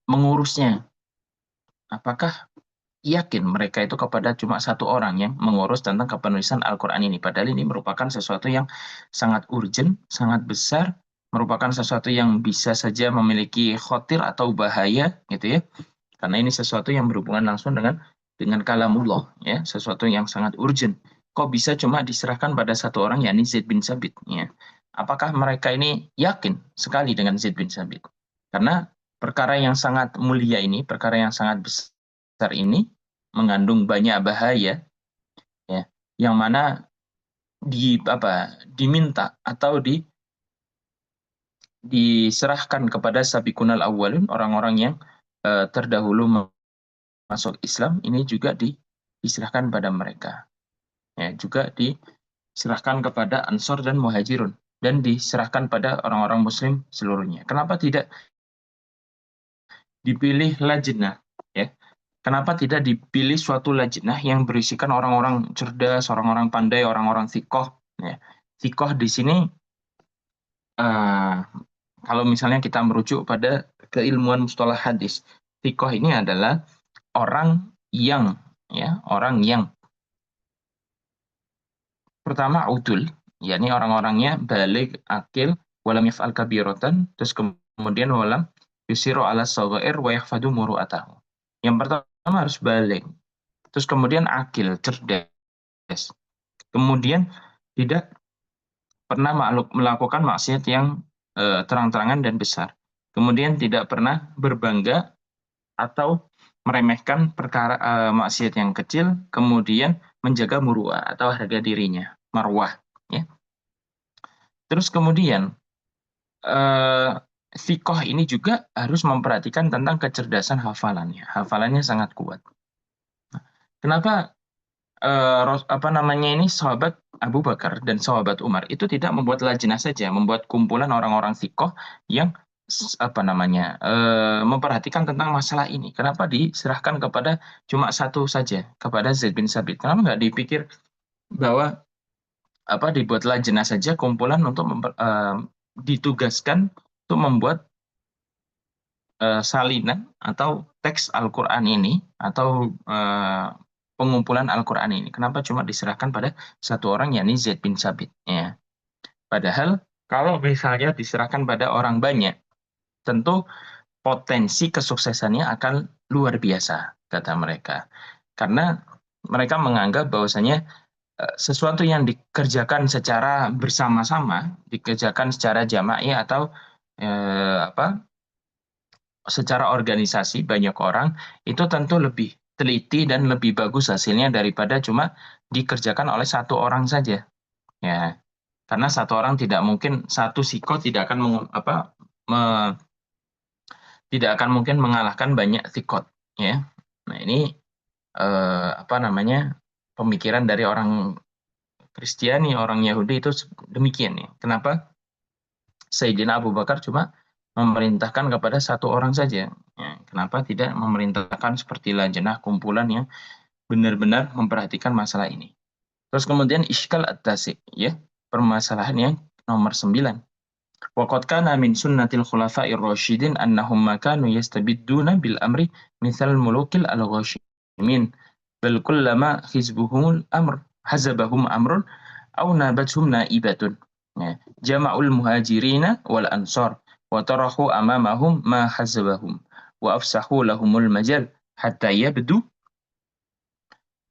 mengurusnya? Apakah yakin mereka itu kepada cuma satu orang yang mengurus tentang kepenulisan Al-Quran ini? Padahal ini merupakan sesuatu yang sangat urgent, sangat besar, merupakan sesuatu yang bisa saja memiliki khotir atau bahaya, gitu ya. Karena ini sesuatu yang berhubungan langsung dengan kalamullah, ya, sesuatu yang sangat urgent. Kok bisa cuma diserahkan pada satu orang, yakni Zaid bin Sabit? Ya. Apakah mereka ini yakin sekali dengan Zaid bin Sabit? Karena perkara yang sangat mulia ini, perkara yang sangat besar ini, mengandung banyak bahaya, ya, yang mana diminta atau diserahkan kepada sabiqunal awwalun, orang-orang yang terdahulu masuk Islam, ini juga diserahkan pada mereka, ya, juga diserahkan kepada Ansor dan Muhajirun, dan diserahkan pada orang-orang Muslim seluruhnya. Kenapa tidak dipilih lajnah, ya? Kenapa tidak dipilih suatu lajnah yang berisikan orang-orang cerdas, orang-orang pandai, orang-orang sikoh? Ya. Sikoh di sini uh, kalau misalnya kita merujuk pada keilmuan mustalah hadis, thiqah ini adalah orang yang orang yang pertama udul, yakni orang-orangnya balik, akil, walam yaf'al kabiratan, terus kemudian walam yusiru ala shaghair wa yahfadu muru'atahu. Yang pertama harus balik, terus kemudian akil, cerdas, kemudian tidak pernah melakukan maksiat yang terang-terangan dan besar. Kemudian tidak pernah berbangga atau meremehkan perkara maksiat yang kecil, kemudian menjaga muruah atau harga dirinya, marwah. Ya. Terus kemudian thiqah ini juga harus memperhatikan tentang kecerdasan hafalannya. Hafalannya sangat kuat. Kenapa sahabat Abu Bakar dan sahabat Umar itu tidak membuat lajnah saja, membuat kumpulan orang-orang thiqah yang memperhatikan tentang masalah ini. Kenapa diserahkan kepada cuma satu saja, kepada Zaid bin Sabit? Kenapa nggak dipikir bahwa dibuat lajnah saja, kumpulan untuk ditugaskan untuk membuat salinan atau teks Al-Quran ini atau pengumpulan Al-Quran ini. Kenapa cuma diserahkan pada satu orang, yakni Zaid bin Sabit? Ya. Padahal kalau misalnya diserahkan pada orang banyak, tentu potensi kesuksesannya akan luar biasa, kata mereka. Karena mereka menganggap bahwasanya sesuatu yang dikerjakan secara bersama-sama, dikerjakan secara jama'i atau secara organisasi banyak orang, itu tentu lebih teliti dan lebih bagus hasilnya daripada cuma dikerjakan oleh satu orang saja. Ya, karena satu orang tidak mungkin, satu siko tidak akan tidak akan mungkin mengalahkan banyak sikot. Ya, nah ini pemikiran dari orang Kristiani, orang Yahudi itu demikian ya. Kenapa Sayyidina Abu Bakar cuma memerintahkan kepada satu orang saja? Ya, kenapa tidak memerintahkan seperti lajnah kumpulan yang benar-benar memperhatikan masalah ini? Terus kemudian iskal at-tasi, ya, permasalahan yang nomor 9. Wa qad kana min sunnatil khulafa'ir rasyidin annahum ma kanu yastabidduna bil amri mithal mulukil al-ghashimin bal kullama hizbuhumul amr hazabahum amrun aw nabathum naibatun. Ya. Jama'ul muhajirina wal ansar wa tarahu amamahum ma hazabahum wa afsahu lahumul majal hatta yabdu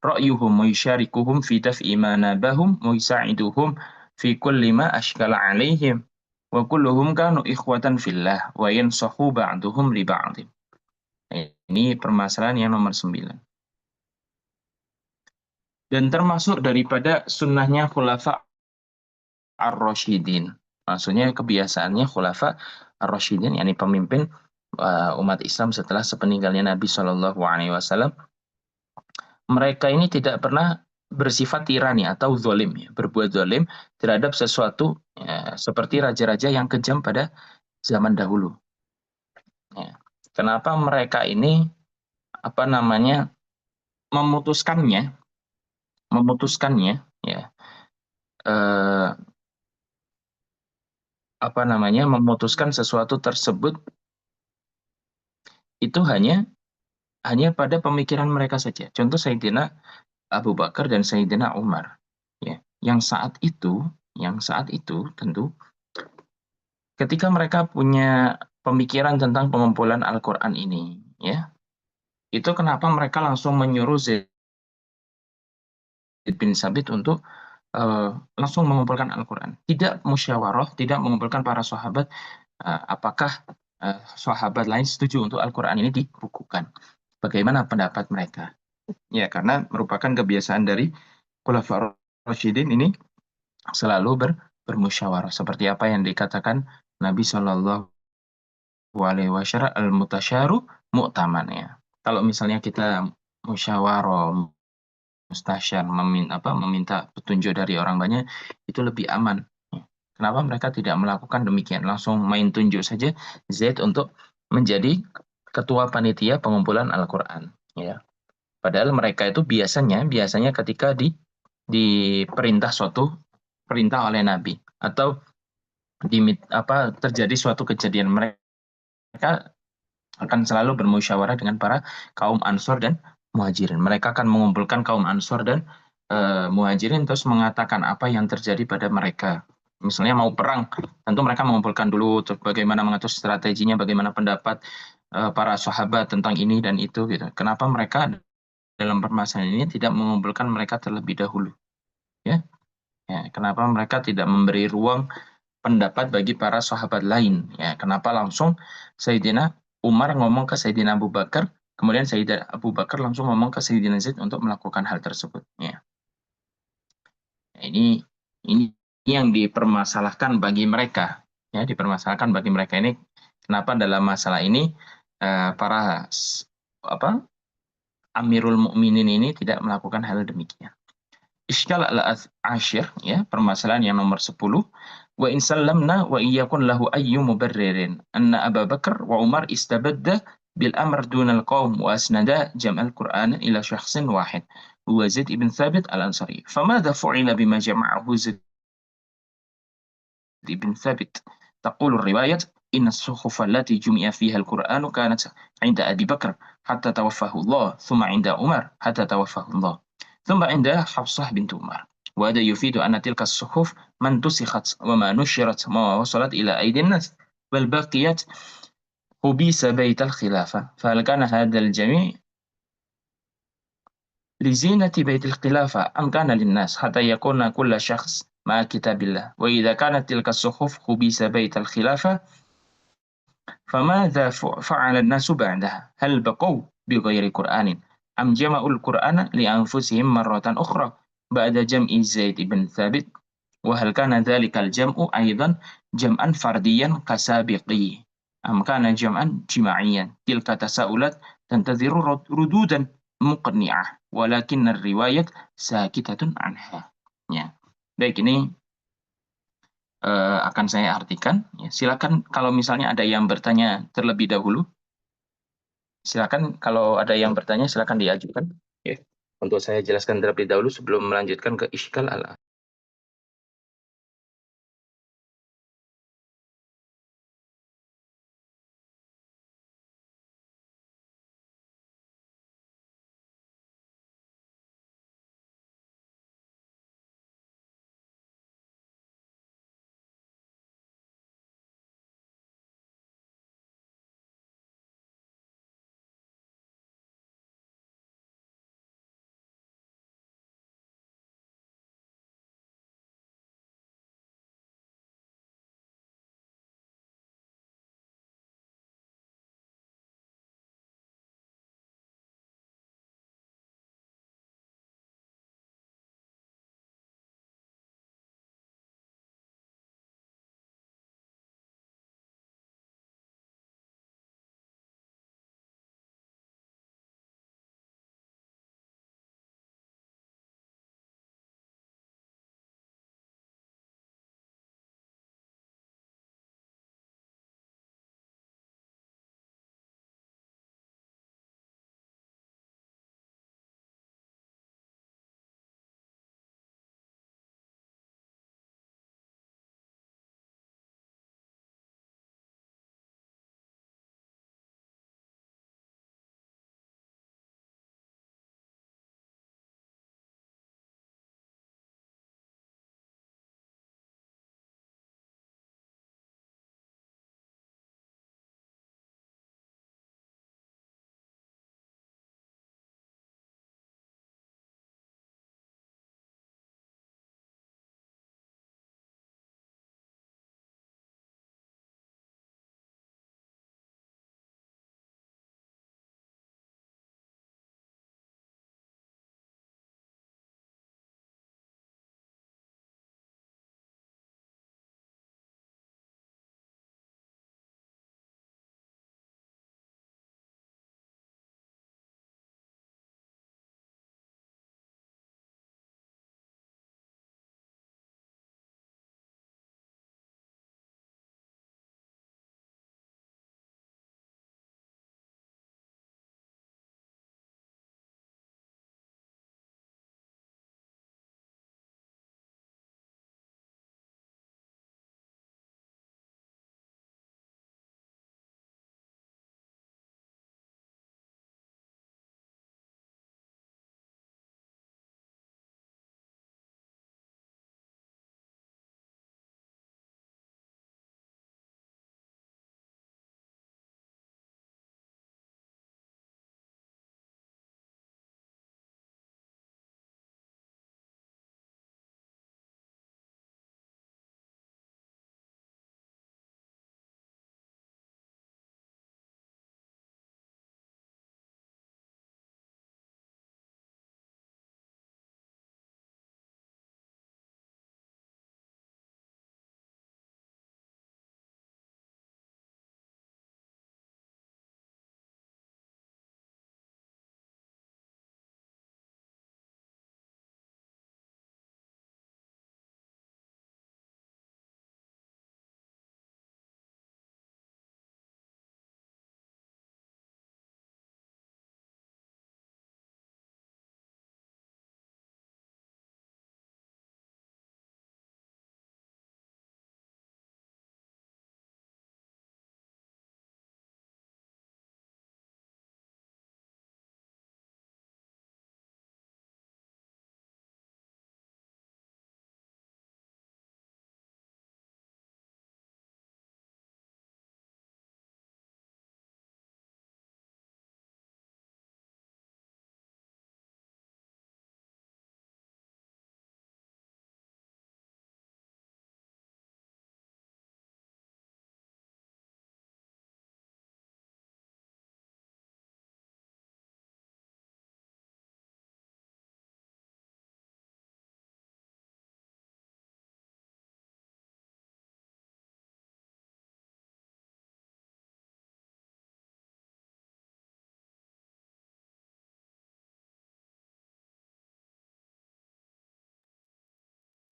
ra'yuhum wa yusyarikuhum fi daf'i ma nabahum wa yusa'iduhum fi kulli ma ashkala alaihim wa kulluhum kanu ikhwatan fillah wa yansahu ba'duhum li ba'din. Ini permasalahan yang nomor 9. Dan termasuk daripada sunnahnya khulafa ar-rasyidin. Maksudnya kebiasaannya khulafa ar-rasyidin, yakni pemimpin umat Islam setelah sepeninggalnya Nabi Shallallahu alaihi wasallam. Mereka ini tidak pernah bersifat tirani atau zalim, ya, berbuat zalim terhadap sesuatu, ya, seperti raja-raja yang kejam pada zaman dahulu. Ya. Kenapa mereka ini memutuskannya, ya, memutuskan sesuatu tersebut itu hanya pada pemikiran mereka saja. Contoh Sayyidina Abu Bakar dan Sayyidina Umar, ya, yang saat itu tentu ketika mereka punya pemikiran tentang pengumpulan Al-Quran ini, ya, itu kenapa mereka langsung menyuruh Zaid bin Sabit untuk langsung mengumpulkan Al-Quran. Tidak musyawarah, tidak mengumpulkan para sahabat, apakah sahabat lain setuju untuk Al-Quran ini dibukukan. Bagaimana pendapat mereka? Ya, karena merupakan kebiasaan dari Khulafaur Rasyidin ini selalu bermusyawarah. Seperti apa yang dikatakan Nabi Shallallahu alaihi wasallam, al-mutasyaru mu'taman, ya. Kalau misalnya kita musyawarah, mustasyar, meminta petunjuk dari orang banyak, itu lebih aman. Kenapa mereka tidak melakukan demikian? Langsung main tunjuk saja Zaid untuk menjadi ketua panitia pengumpulan Al-Quran. Ya. Padahal mereka itu biasanya ketika diperintah suatu perintah oleh Nabi atau terjadi suatu kejadian, mereka akan selalu bermusyawarah dengan para kaum Ansor dan Muhajirin. Mereka akan mengumpulkan kaum Ansor dan Muhajirin terus mengatakan apa yang terjadi pada mereka. Misalnya mau perang, tentu mereka mengumpulkan dulu bagaimana mengatur strateginya, bagaimana pendapat para sahabat tentang ini dan itu gitu. Kenapa mereka dalam permasalahan ini tidak mengumpulkan mereka terlebih dahulu, ya? Ya, kenapa mereka tidak memberi ruang pendapat bagi para sahabat lain? Ya, kenapa langsung Sayyidina Umar ngomong ke Sayyidina Abu Bakar, kemudian Sayyidina Abu Bakar langsung ngomong ke Sayyidina Zaid untuk melakukan hal tersebut? Ya, ini yang dipermasalahkan bagi mereka. Ya, dipermasalahkan bagi mereka ini. Kenapa dalam masalah ini para apa Amirul Mukminin ini tidak melakukan hal demikian? Iskal al-ashir, ya, permasalahan yang nomor 10. Wa in sallamna wa iyakun lahu ayyu mubarririn anna Abu Bakar wa Umar istabadda bil amr dunal qaum wa asnada jam'al Qur'an ila syakhsin wahid huwa Zaid ibn Thabit al-Ansari. Famadha fu'ila bima jama'ahu Zaid ibn Thabit? تقول الرواية إن الصحف التي جمع فيها القرآن كانت عند أبي بكر حتى توفاه الله، ثم عند عمر حتى توفاه الله، ثم عند حفصة بنت عمر. وهذا يفيد أن تلك الصحف ما انتسخت وما نشرت وما وصلت إلى أيدي الناس، بل بقيت حبيس بيت الخلافة. فهل كان هذا الجميع لزينة بيت الخلافة أم كان للناس حتى يكون كل شخص مع كتاب الله؟ وإذا كانت تلك الصحف حبيس بيت الخلافة فماذا فعل الناس بعدها؟ هل بقوا بغير قرآن أم جمعوا القرآن لأنفسهم مرة أخرى بعد جمع زيد بن ثابت؟ وهل كان ذلك الجمع أيضا جمعا فرديا كسابقه أم كان جمعا جماعيا؟ تلك تساؤلات تنتظر ردودا مقنعة ولكن الرواية ساكتة عنها. Ya. Baik, ini akan saya artikan. Ya, silakan kalau misalnya ada yang bertanya terlebih dahulu, silakan kalau ada yang bertanya silakan diajukan. Ya. Untuk saya jelaskan terlebih dahulu sebelum melanjutkan ke iskal al.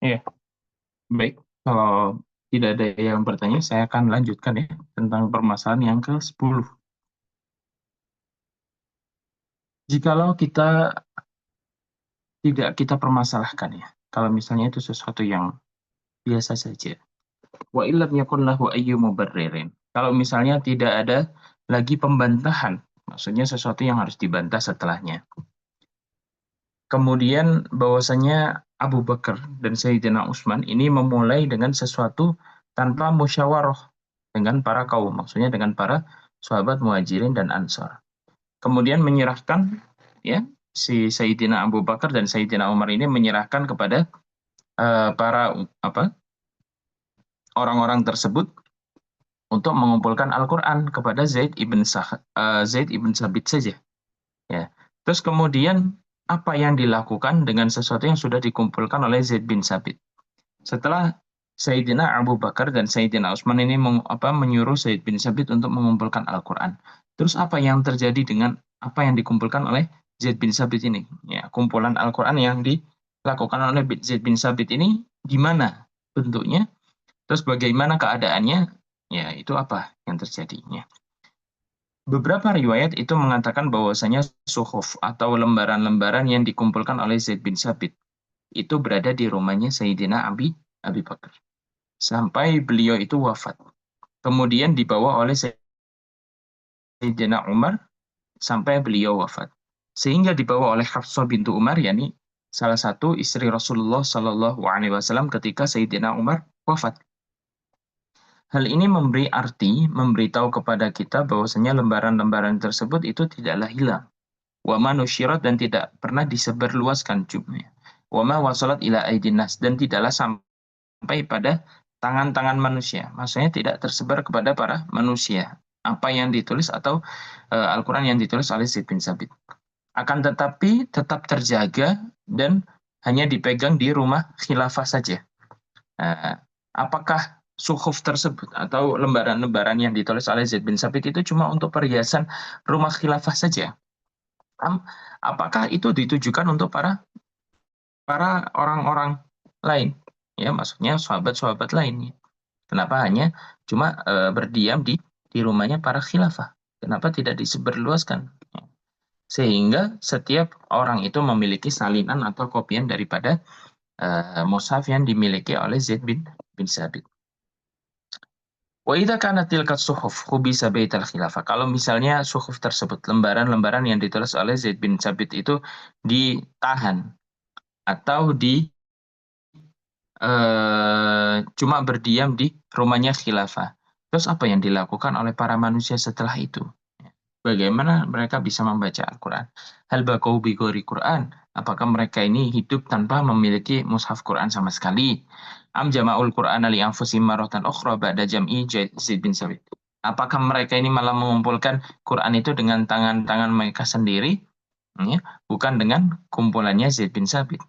Iya, baik. Kalau tidak ada yang bertanya, saya akan lanjutkan ya tentang permasalahan yang ke-10. Jikalau kita tidak kita permasalahkan ya, kalau misalnya itu sesuatu yang biasa saja. Wa illam yakun lahu ayyu mubarririn. Kalau misalnya tidak ada lagi pembantahan, maksudnya sesuatu yang harus dibantah setelahnya. Kemudian bahwasanya Abu Bakar dan Sayyidina Utsman ini memulai dengan sesuatu tanpa musyawarah dengan para kaum, maksudnya dengan para sahabat Muhajirin dan Ansar. Kemudian menyerahkan ya si Sayyidina Abu Bakar dan Sayyidina Umar ini menyerahkan kepada para orang-orang tersebut untuk mengumpulkan Al-Qur'an kepada Zaid ibn Sabit saja ya. Terus kemudian apa yang dilakukan dengan sesuatu yang sudah dikumpulkan oleh Zaid bin Sabit? Setelah Sayyidina Abu Bakar dan Sayyidina Utsman ini menyuruh Zaid bin Sabit untuk mengumpulkan Al-Qur'an. Terus apa yang terjadi dengan apa yang dikumpulkan oleh Zaid bin Sabit ini? Ya, kumpulan Al-Qur'an yang dilakukan oleh Zaid bin Sabit ini gimana bentuknya? Terus bagaimana keadaannya? Ya, itu apa yang terjadinya? Beberapa riwayat itu mengatakan bahwasanya suhuf atau lembaran-lembaran yang dikumpulkan oleh Zaid bin Sabit itu berada di rumahnya Sayyidina Abi Bakar sampai beliau itu wafat. Kemudian dibawa oleh Sayyidina Umar sampai beliau wafat. Sehingga dibawa oleh Hafsah bintu Umar, yakni salah satu istri Rasulullah Shallallahu Alaihi Wasallam ketika Sayyidina Umar wafat. Hal ini memberi arti, memberitahu kepada kita bahwasanya lembaran-lembaran tersebut itu tidaklah hilang. Wa ma nusyirat dan tidak pernah disebarluaskan jumlahnya. Wa ma wasalat ila aidin nas dan tidaklah sampai pada tangan-tangan manusia. Maksudnya tidak tersebar kepada para manusia. Apa yang ditulis atau Al-Quran yang ditulis oleh Zaid bin Sabit. Akan tetapi tetap terjaga dan hanya dipegang di rumah khilafah saja. Apakah suhuf tersebut atau lembaran-lembaran yang ditulis oleh Zaid bin Sabit itu cuma untuk perhiasan rumah khilafah saja? Apakah itu ditujukan untuk para para orang-orang lain? Ya, maksudnya sahabat-sahabat lain. Kenapa hanya cuma berdiam di rumahnya para khilafah? Kenapa tidak disebarluaskan? Sehingga setiap orang itu memiliki salinan atau kopian daripada mushaf yang dimiliki oleh Zaid bin Sabit. Wa idza kanat tilka suhuf khubisa baital khilafah. Kalau misalnya suhuf tersebut, lembaran-lembaran yang ditulis oleh Zaid bin Sabit itu ditahan atau cuma berdiam di rumahnya khilafah. Terus apa yang dilakukan oleh para manusia setelah itu? Bagaimana mereka bisa membaca Al-Quran? Hal baqau bi ghairi Quran? Apakah mereka ini hidup tanpa memiliki mushaf Quran sama sekali? Am jama'ul Qur'ana li anfusihim marratan ukhra ba'da jam'i Zaid bin Sabit. Apakah mereka ini malah mengumpulkan Quran itu dengan tangan-tangan mereka sendiri, ya, bukan dengan kumpulannya Zaid bin Sabit?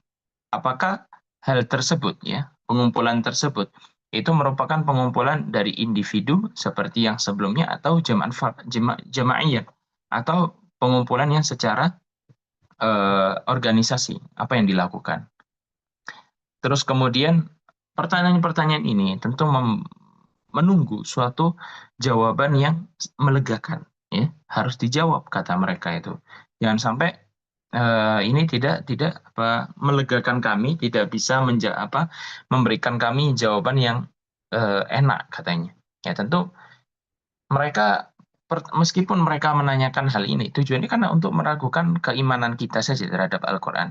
Apakah hal tersebut ya, pengumpulan tersebut itu merupakan pengumpulan dari individu seperti yang sebelumnya atau jama'iyah atau pengumpulan yang secara organisasi apa yang dilakukan. Terus kemudian pertanyaan-pertanyaan ini tentu menunggu suatu jawaban yang melegakan ya, harus dijawab kata mereka itu. Jangan sampai ini tidak melegakan kami, tidak bisa memberikan kami jawaban yang enak katanya. Ya tentu mereka meskipun mereka menanyakan hal ini, tujuannya karena untuk meragukan keimanan kita saja terhadap Al-Quran,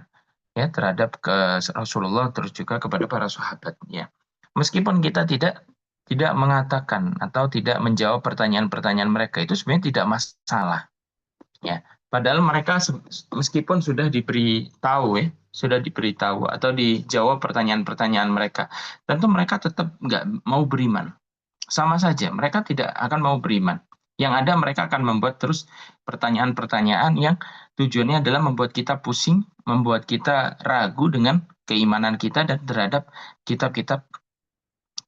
ya terhadap ke Rasulullah terus juga kepada para sahabat. Ya, meskipun kita tidak mengatakan atau tidak menjawab pertanyaan-pertanyaan mereka itu sebenarnya tidak masalah. Ya, padahal mereka meskipun sudah diberitahu ya, sudah diberitahu atau dijawab pertanyaan-pertanyaan mereka, tentu mereka tetap nggak mau beriman. Sama saja, mereka tidak akan mau beriman. Yang ada mereka akan membuat terus pertanyaan-pertanyaan yang tujuannya adalah membuat kita pusing, membuat kita ragu dengan keimanan kita dan terhadap kitab-kitab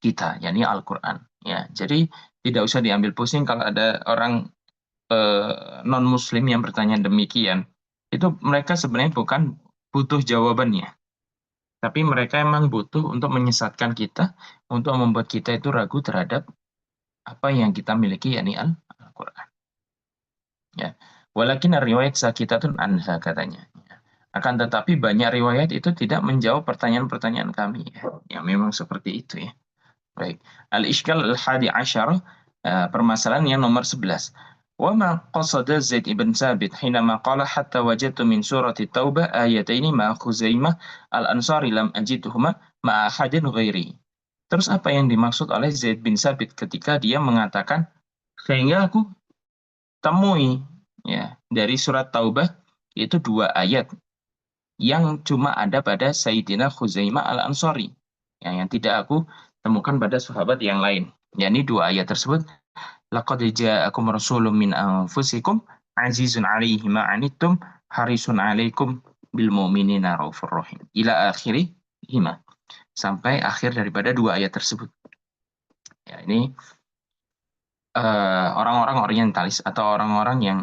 kita, yakni Al-Quran. Ya, jadi tidak usah diambil pusing kalau ada orang non-Muslim yang bertanya demikian, itu mereka sebenarnya bukan butuh jawabannya. Tapi mereka emang butuh untuk menyesatkan kita, untuk membuat kita itu ragu terhadap apa yang kita miliki, yakni Al-Quran. Ya. Walakin riwayat sakitatun anha katanya. Ya. Akan tetapi banyak riwayat itu tidak menjawab pertanyaan-pertanyaan kami. Ya. Yang memang seperti itu ya. Baik. Al-Ishkal al-Hadi Asyar, permasalahan yang nomor 11. وما قصد زيد بن ثابت حينما قال حتى وجدت من سورة التوبة آيتين مع خزيمة الأنصاري لم أجدهما مع أحد غيري. Terus apa yang dimaksud oleh Zaid bin Sabit ketika dia mengatakan sehingga aku temui ya dari surat Taubah itu dua ayat yang cuma ada pada Sayyidina Khuzaimah al-Ansari yang tidak aku temukan pada sahabat yang lain. Yakni dua ayat tersebut, laqad ja'akum rasulun min anfusikum azizun 'alaihi ma 'anittum harisun 'alaikum bil mu'minina raufur rahim. Ila akhiri hima. Sampai akhir daripada dua ayat tersebut. Ya, ini orang-orang orientalis atau orang-orang yang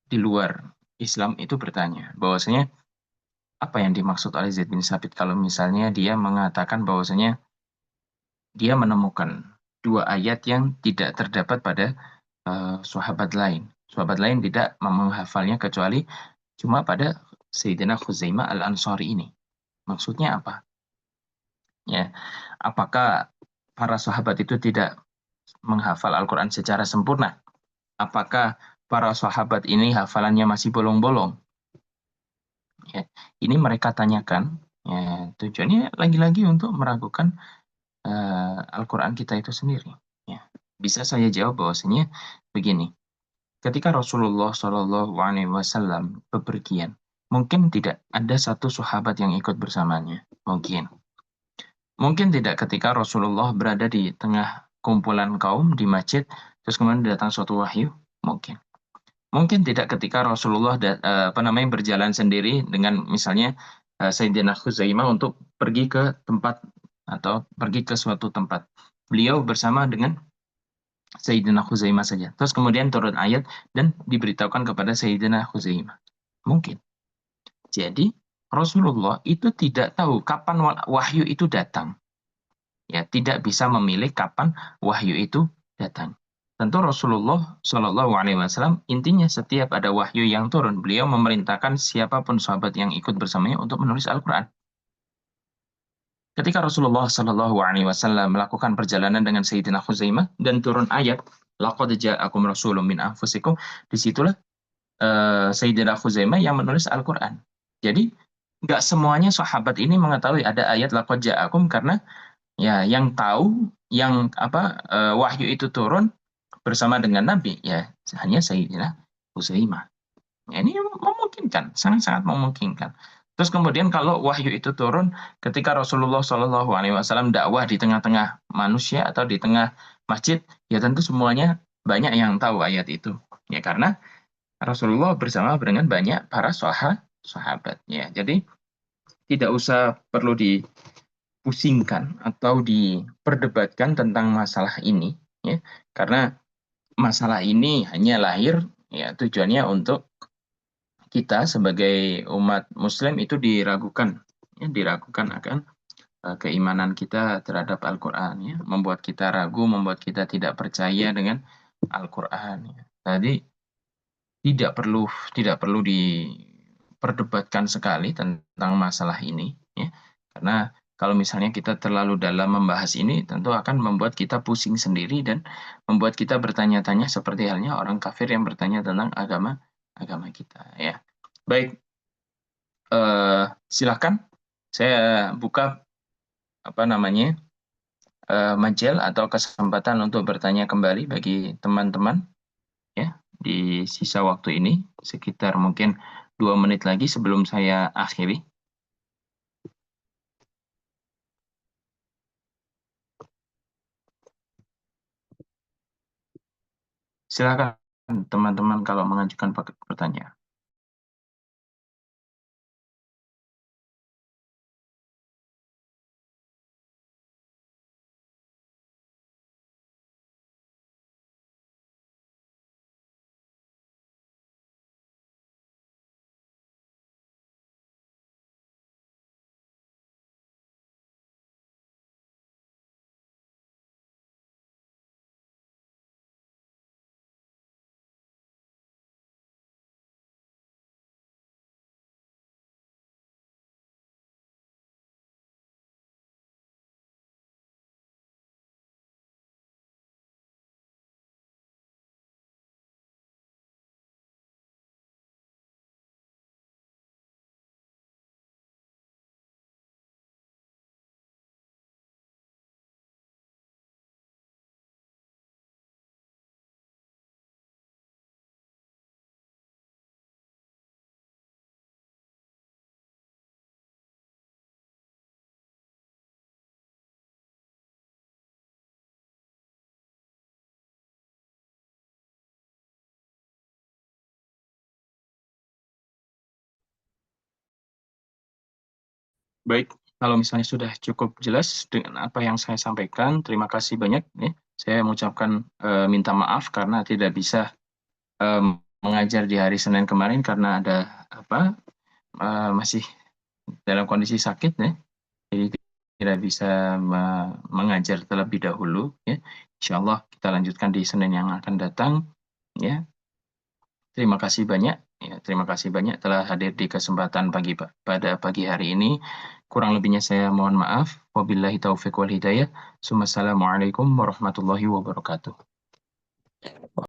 di luar Islam itu bertanya bahwasanya apa yang dimaksud oleh Zaid bin Sabit kalau misalnya dia mengatakan bahwasanya dia menemukan dua ayat yang tidak terdapat pada sahabat lain. Sahabat lain tidak menghafalnya kecuali cuma pada Sayyidina Khuzaimah al-Ansari ini. Maksudnya apa? Ya, apakah para sahabat itu tidak menghafal Al-Quran secara sempurna? Apakah para sahabat ini hafalannya masih bolong-bolong? Ya, ini mereka tanyakan. Ya, tujuannya lagi-lagi untuk meragukan Al-Quran kita itu sendiri. Ya. Bisa saya jawab bahwasanya begini, ketika Rasulullah Shallallahu Alaihi Wasallam bepergian, mungkin tidak ada satu sahabat yang ikut bersamanya. Mungkin tidak ketika Rasulullah berada di tengah kumpulan kaum di masjid, terus kemudian datang suatu wahyu. Mungkin. Mungkin tidak ketika Rasulullah berjalan sendiri dengan misalnya Sayyidina Khuzaimah untuk pergi ke tempat atau pergi ke suatu tempat. Beliau bersama dengan Sayyidina Khuzaimah saja. Terus kemudian turun ayat dan diberitahukan kepada Sayyidina Khuzaimah. Mungkin. Jadi Rasulullah itu tidak tahu kapan wahyu itu datang. Ya, tidak bisa memilih kapan wahyu itu datang. Tentu Rasulullah Shallallahu Alaihi Wasallam intinya setiap ada wahyu yang turun, beliau memerintahkan siapapun sahabat yang ikut bersamanya untuk menulis Al-Quran. Ketika Rasulullah Shallallahu Alaihi Wasallam melakukan perjalanan dengan Sayyidina Khuzaimah dan turun ayat, laqad ja'akum rasulun min anfusikum, disitulah Sayyidina Khuzaimah yang menulis Al-Quran. Jadi nggak semuanya sahabat ini mengetahui ada ayat laqad ja'akum karena ya yang tahu yang wahyu itu turun bersama dengan Nabi ya hanya Sayyidina Huzaimah. Ya, ini memungkinkan, sangat-sangat memungkinkan. Terus kemudian kalau wahyu itu turun ketika Rasulullah Shallallahu Alaihi Wasallam dakwah di tengah-tengah manusia atau di tengah masjid, ya tentu semuanya banyak yang tahu ayat itu. Ya karena Rasulullah bersama dengan banyak para sahabat. Ya, jadi tidak usah perlu pusingkan atau diperdebatkan tentang masalah ini ya karena masalah ini hanya lahir ya tujuannya untuk kita sebagai umat muslim itu diragukan ya diragukan akan keimanan kita terhadap Al-Qur'an ya membuat kita ragu membuat kita tidak percaya dengan Al-Qur'an ya. Tadi tidak perlu diperdebatkan sekali tentang masalah ini ya karena kalau misalnya kita terlalu dalam membahas ini tentu akan membuat kita pusing sendiri dan membuat kita bertanya-tanya seperti halnya orang kafir yang bertanya tentang agama agama kita ya baik silahkan saya buka apa namanya majel atau kesempatan untuk bertanya kembali bagi teman-teman ya di sisa waktu ini sekitar mungkin 2 menit lagi sebelum saya akhiri. Silakan teman-teman kalau mengajukan pertanyaan. Baik, kalau misalnya sudah cukup jelas dengan apa yang saya sampaikan, terima kasih banyak ya. Saya mengucapkan minta maaf karena tidak bisa mengajar di hari Senin kemarin karena ada apa masih dalam kondisi sakit ya. Jadi tidak bisa mengajar terlebih dahulu ya. Insya Allah kita lanjutkan di Senin yang akan datang ya. Terima kasih banyak. Ya, terima kasih banyak telah hadir di kesempatan pada pagi hari ini. Kurang lebihnya saya mohon maaf. Wabillahi taufiq wal hidayah. Assalamualaikum warahmatullahi wabarakatuh.